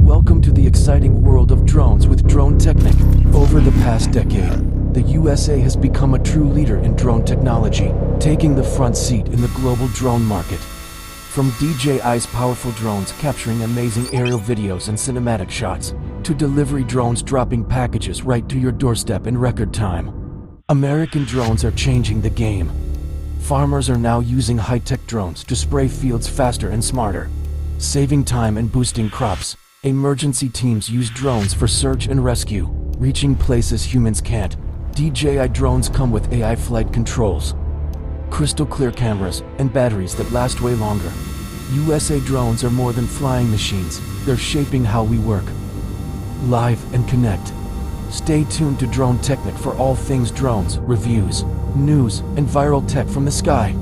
Welcome to the exciting world of drones with Drone Technic. Over the past decade, the USA has become a true leader in drone technology, taking the front seat in the global drone market. From DJI's powerful drones capturing amazing aerial videos and cinematic shots, to delivery drones dropping packages right to your doorstep in record time, American drones are changing the game. Farmers are now using high-tech drones to spray fields faster and smarter, saving time and boosting crops. Emergency teams use drones for search and rescue, reaching places humans can't. DJI drones come with AI flight controls, crystal clear cameras, and batteries that last way longer. USA drones are more than flying machines, they're shaping how we work, live and connect. Stay tuned to Drone Technic for all things drones, reviews, news, and viral tech from the sky.